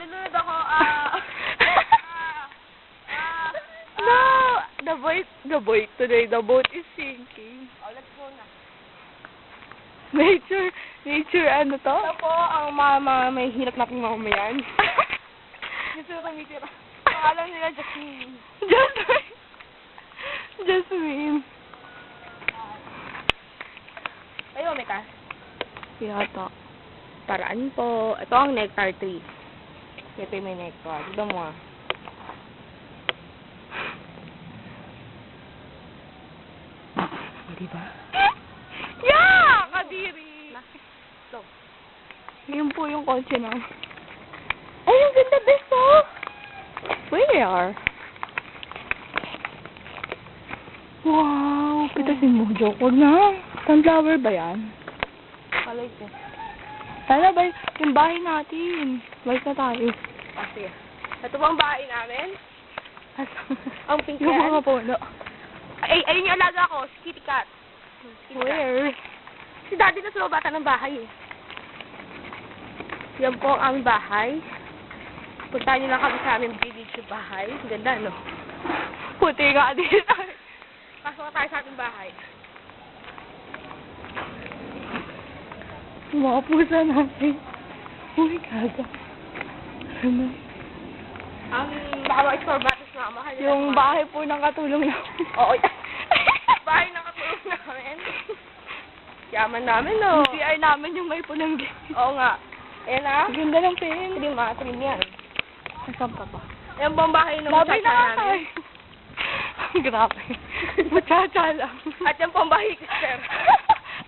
Nalulod ako. No! The boat is sinking. Oh, let's go na. Nature, ano to? Ito po ang may hirap na pumamayan. Gusto ko tumitira. Pangalan nila Jasmine. Jasmine. Ayaw, may ka? Yata. Paraan po. Ito ang nectar tree. Ito yung may nectar. Tignan mo ah. Diba? Yeah! Kadiri! So, Yun po yung kotse na. Ay, ang ganda beso! Where? Wow! Pitasin mo, joke. Huwag na. Sunflower ba yan? kalay ko. Sana ba yung bahay natin? Balik na tayo. Ah, sige. Ito po ang bahay namin. Ang pink Yung yan. mga puno. Ay, ayun yung alaga ko. Si Kitty Cat. Kitty Cat. Where? Si Daddy na sa bata ng bahay eh. Yan po ang aming bahay. Puntahan niyo lang kami sa aming village yung bahay. Ang ganda, no? Puti ka dito. Pasok na tayo sa ating bahay. Yung mga pusa natin. Uy, gaga. Ano? Ang baka ma-explore batas na mahal. Yung bahay po ng katulong na. Oo. Bahay na katulong namin. Yaman namin, no? Yung CR namin yung may punang Oo nga. Ayan na. Ganda ng pin. Hindi matrim yan. Nasaan pa ba? Ayan po ang bahay ng Labi muchacha na namin. Grabe. Muchacha lang. At yan po ang bahay ko, sir.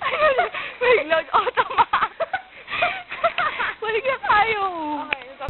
Ayun, may load automatic. Balik na tayo. Okay.